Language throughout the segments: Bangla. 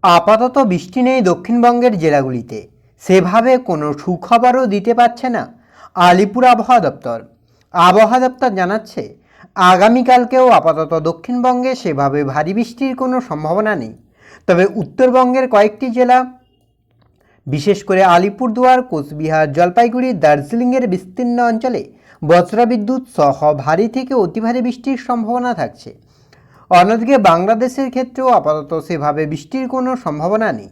আপাতত বৃষ্টি নেই দক্ষিণবঙ্গের জেলাগুলিতে, সেভাবে কোনো সুখবরও দিতে পারছে না আলিপুর আবহাওয়া দপ্তর। আবহাওয়া দপ্তর জানাচ্ছে আগামীকালকেও আপাতত দক্ষিণবঙ্গে সেভাবে ভারী বৃষ্টির কোনো সম্ভাবনা নেই। তবে উত্তরবঙ্গের কয়েকটি জেলা, বিশেষ করে আলিপুরদুয়ার, কোচবিহার, জলপাইগুড়ি, দার্জিলিংয়ের বিস্তীর্ণ অঞ্চলে বজ্রবিদ্যুৎ সহ ভারী থেকে অতি ভারী বৃষ্টির সম্ভাবনা থাকছে। অন্যদিকে বাংলাদেশের ক্ষেত্রেও আপাতত সেভাবে বৃষ্টির কোনো সম্ভাবনা নেই।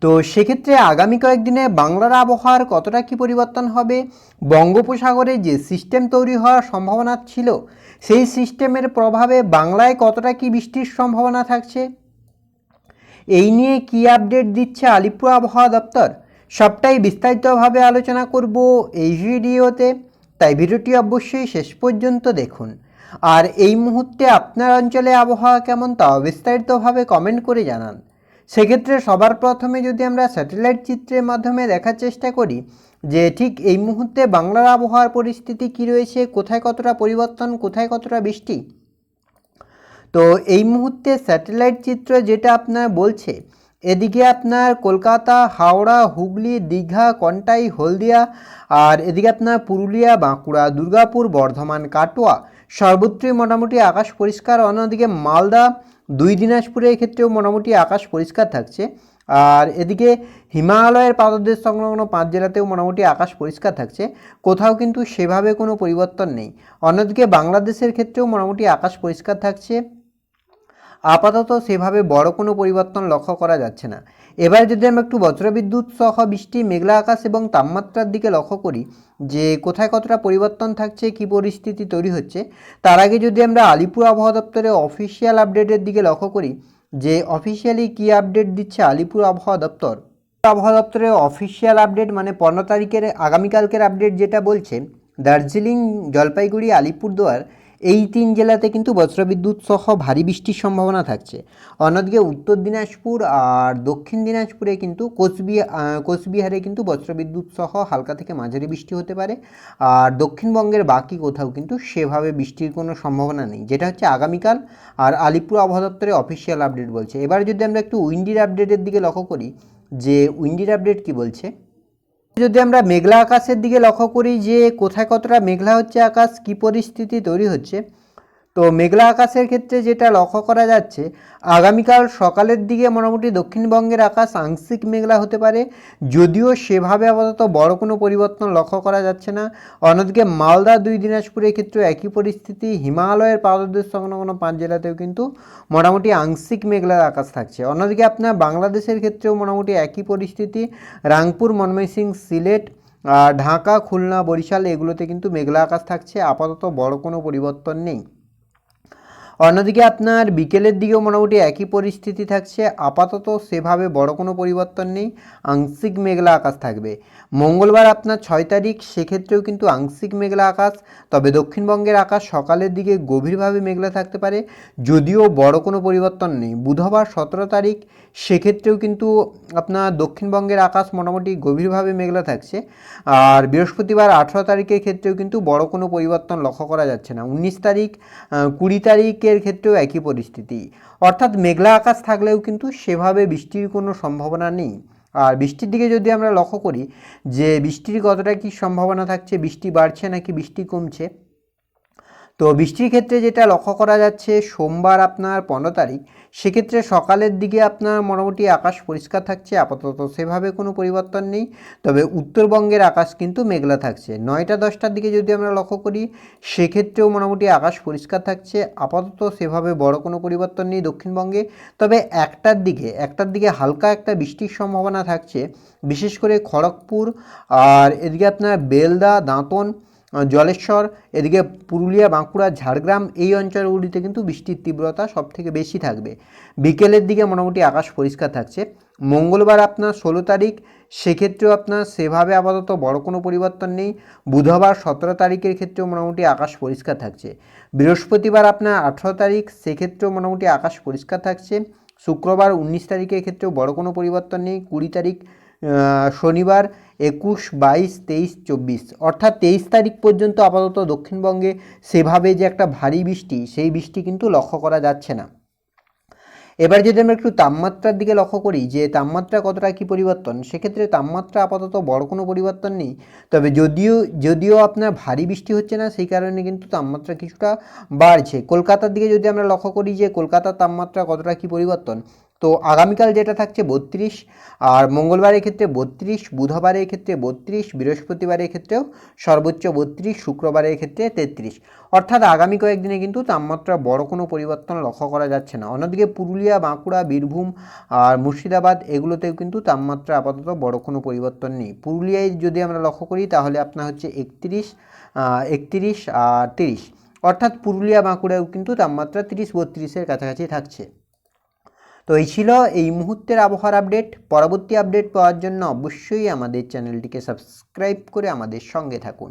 তো সেক্ষেত্রে আগামী কয়েকদিনে বাংলার আবহাওয়ার কতটা কী পরিবর্তন হবে, বঙ্গোপসাগরে যে সিস্টেম তৈরি হওয়ার সম্ভাবনা ছিল সেই সিস্টেমের প্রভাবে বাংলায় কতটা কী বৃষ্টির সম্ভাবনা থাকছে, এই নিয়ে কী আপডেট দিচ্ছে আলিপুর আবহাওয়া দপ্তর, সবটাই বিস্তারিতভাবে আলোচনা করব এই ভিডিওতে। তাই ভিডিওটি অবশ্যই শেষ পর্যন্ত দেখুন। আর এই মুহূর্তে আপনার অঞ্চলে আবহাওয়া কেমন তাও বিস্তারিতভাবে কমেন্ট করে জানান। সেক্ষেত্রে সবার প্রথমে যদি আমরা স্যাটেলাইট চিত্রের মাধ্যমে দেখার চেষ্টা করি যে ঠিক এই মুহূর্তে বাংলার আবহাওয়ার পরিস্থিতি কী রয়েছে, কোথায় কতটা পরিবর্তন, কোথায় কতটা বৃষ্টি। তো এই মুহূর্তে স্যাটেলাইট চিত্র যেটা আপনার বলছে, এদিকে আপনার কলকাতা, হাওড়া, হুগলি, দীঘা, কন্টাই, হলদিয়া, আর এদিকে আপনার পুরুলিয়া, বাঁকুড়া, দুর্গাপুর, বর্ধমান, কাটোয়া সর্বত্রই মোটামুটি আকাশ পরিষ্কার। অন্যদিকে মালদা, দুই দিনাজপুরের ক্ষেত্রেও মোটামুটি আকাশ পরিষ্কার থাকছে। আর এদিকে হিমালয়ের পাদদেশ সংলগ্ন 5 জেলাতেও মোটামুটি আকাশ পরিষ্কার থাকছে, কোথাও কিন্তু সেভাবে কোনো পরিবর্তন নেই। অন্যদিকে বাংলাদেশের ক্ষেত্রেও মোটামুটি আকাশ পরিষ্কার থাকছে, আপাতত সেভাবে বড় কোনো পরিবর্তন লক্ষ্য করা যাচ্ছে না। এবার যদি আমরা একটু বজ্রবিদ্যুৎ সহ বৃষ্টি, মেঘলা আকাশ এবং তাপমাত্রার দিকে লক্ষ্য করি যে কোথায় কতটা পরিবর্তন থাকছে, কী পরিস্থিতি তৈরি হচ্ছে, তার আগে যদি আমরা আলিপুর আবহাওয়া দপ্তরের অফিসিয়াল আপডেটের দিকে লক্ষ্য করি যে অফিসিয়ালি কী আপডেট দিচ্ছে আলিপুর আবহাওয়া দপ্তর। আবহাওয়া দপ্তরের অফিসিয়াল আপডেট মানে 15 তারিখের আগামীকালকের আপডেট যেটা বলছে, দার্জিলিং, জলপাইগুড়ি, আলিপুরদুয়ার এই 3 জেলাতে কিন্তু বজ্রবিদ্যুৎ সহ ভারী বৃষ্টির সম্ভাবনা থাকছে। অন্যদিকে উত্তর দিনাজপুর আর দক্ষিণ দিনাজপুরে কিন্তু কোচবিহারে কিন্তু বজ্রবিদ্যুৎ সহ হালকা থেকে মাঝারি বৃষ্টি হতে পারে। আর দক্ষিণবঙ্গের বাকি কোথাও কিন্তু সেভাবে বৃষ্টির কোনো সম্ভাবনা নেই, যেটা হচ্ছে আগামীকাল আর আলিপুর আবহাওয়া দপ্তরের অফিসিয়াল আপডেট বলছে। এবার যদি আমরা একটু উইন্ডির আপডেটের দিকে লক্ষ্য করি যে উইন্ডির আপডেট কি বলছে, যদি আমরা মেঘলা আকাশের দিকে লক্ষ্য করি যে কোথায় কতটা মেঘলা হচ্ছে আকাশ, কী পরিস্থিতি তৈরি হচ্ছে, তো মেঘলা আকাশের ক্ষেত্রে যেটা লক্ষ্য করা যাচ্ছে আগামীকাল সকালের দিকে মোটামুটি দক্ষিণবঙ্গের আকাশ আংশিক মেঘলা হতে পারে, যদিও সেভাবে আপাতত বড় কোনো পরিবর্তন লক্ষ্য করা যাচ্ছে না। অন্যদিকে মালদা, দুই দিনাজপুরের ক্ষেত্রে একই পরিস্থিতি, হিমালয়ের পাদদেশ সংলগ্ন 5 জেলাতেও কিন্তু মোটামুটি আংশিক মেঘলার আকাশ থাকছে। অন্যদিকে আপনার বাংলাদেশের ক্ষেত্রেও মোটামুটি একই পরিস্থিতি, রাংপুর, ময়মনসিংহ, সিলেট, ঢাকা, খুলনা, বরিশাল এগুলোতে কিন্তু মেঘলা আকাশ থাকছে, আপাতত বড় কোনো পরিবর্তন নেই। অন্যদিকে আপনার বিকেলের দিকেও মোটামুটি একই পরিস্থিতি থাকছে, আপাতত সেভাবে বড় কোনো পরিবর্তন নেই, আংশিক মেঘলা আকাশ থাকবে। মঙ্গলবার আপনার 6 তারিখ, সেক্ষেত্রেও কিন্তু আংশিক মেঘলা আকাশ, তবে দক্ষিণবঙ্গের আকাশ সকালের দিকে গভীরভাবে মেঘলা থাকতে পারে, যদিও বড় কোনো পরিবর্তন নেই। বুধবার 17 তারিখ, সেক্ষেত্রেও কিন্তু আপনার দক্ষিণবঙ্গের আকাশ মোটামুটি গভীরভাবে মেঘলা থাকছে। আর বৃহস্পতিবার 18 তারিখের ক্ষেত্রেও কিন্তু বড় কোনো পরিবর্তন লক্ষ্য করা যাচ্ছে না। 19 তারিখ, 20 তারিখের ক্ষেত্রেও একই পরিস্থিতি, অর্থাৎ মেঘলা আকাশ থাকলেও কিন্তু সেভাবে বৃষ্টির কোনো সম্ভাবনা নেই। আর বৃষ্টির দিকে যদি আমরা লক্ষ্য করি যে বৃষ্টির কতটা কী সম্ভাবনা থাকছে, বৃষ্টি বাড়ছে নাকি বৃষ্টি কমছে, তো বৃষ্টির ক্ষেত্রে যেটা লক্ষ্য করা যাচ্ছে সোমবার আপনার 15 তারিখ, সেক্ষেত্রে সকালের দিকে আপনার মোটামুটি আকাশ পরিষ্কার থাকছে, আপাতত সেভাবে কোনো পরিবর্তন নেই। তবে উত্তরবঙ্গের আকাশ কিন্তু মেঘলা থাকছে। 9টা 10টার দিকে যদি আমরা লক্ষ্য করি সেক্ষেত্রেও মোটামুটি আকাশ পরিষ্কার থাকছে, আপাতত সেভাবে বড় কোনো পরিবর্তন নেই দক্ষিণবঙ্গে। তবে একটার দিকে হালকা একটা বৃষ্টির সম্ভাবনা থাকছে, বিশেষ করে খড়গপুর আর এদিকে আপনার বেলদা, দাঁতন, জলেশ্বর, এদিকে পুরুলিয়া, বাঁকুড়া, ঝাড়গ্রাম এই অঞ্চলগুলিতে কিন্তু বৃষ্টির তীব্রতা সবথেকে বেশি থাকবে। বিকেলের দিকে মোটামুটি আকাশ পরিষ্কার থাকছে। মঙ্গলবার আপনার 16 তারিখ, সেক্ষেত্রেও আপনার সেভাবে আপাতত বড় কোনো পরিবর্তন নেই। বুধবার 17 তারিখের ক্ষেত্রেও মোটামুটি আকাশ পরিষ্কার থাকছে। বৃহস্পতিবার আপনার 18 তারিখ, সেক্ষেত্রেও মোটামুটি আকাশ পরিষ্কার থাকছে। শুক্রবার 19 তারিখের ক্ষেত্রেও বড় কোনো পরিবর্তন নেই। 20 তারিখ শনিবার 21, 22, 23, 24 অর্থাৎ 23 তারিখ পর্যন্ত আপাতত দক্ষিণবঙ্গে সেভাবে যে একটা ভারী বৃষ্টি, সেই বৃষ্টি কিন্তু লক্ষ্য করা যাচ্ছে না। এবার যদি আমরা একটু তাপমাত্রার দিকে লক্ষ্য করি যে তাপমাত্রা কতটা কী পরিবর্তন, সেক্ষেত্রে তাপমাত্রা আপাতত বড় কোনো পরিবর্তন নেই। তবে যদিও আপনার ভারী বৃষ্টি হচ্ছে না, সেই কারণে কিন্তু তাপমাত্রা কিছুটা বাড়ছে। কলকাতার দিকে যদি আমরা লক্ষ্য করি যে কলকাতার তাপমাত্রা কতটা কী পরিবর্তন, তো আগামীকাল যেটা থাকছে 32, আর মঙ্গলবারের ক্ষেত্রে 32, বুধবারের ক্ষেত্রে 32, বৃহস্পতিবারের ক্ষেত্রেও সর্বোচ্চ 32, শুক্রবারের ক্ষেত্রে 33। অর্থাৎ আগামী কয়েকদিনে কিন্তু তাপমাত্রা বড় কোনো পরিবর্তন লক্ষ্য করা যাচ্ছে না। অন্যদিকে পুরুলিয়া, বাঁকুড়া, বীরভূম আর মুর্শিদাবাদ এগুলোতেও কিন্তু তাপমাত্রা আপাতত বড় কোনো পরিবর্তন নেই। পুরুলিয়ায় যদি আমরা লক্ষ্য করি তাহলে আপনার হচ্ছে 31, 31 আর 30, অর্থাৎ পুরুলিয়া, বাঁকুড়াও কিন্তু তাপমাত্রা 30-32-এর কাছাকাছি থাকছে। তো এই ছিল এই মুহূর্তের আবহাওয়ার আপডেট। পরবর্তী আপডেট পাওয়ার জন্য অবশ্যই আমাদের চ্যানেলটিকে সাবস্ক্রাইব করে আমাদের সঙ্গে থাকুন।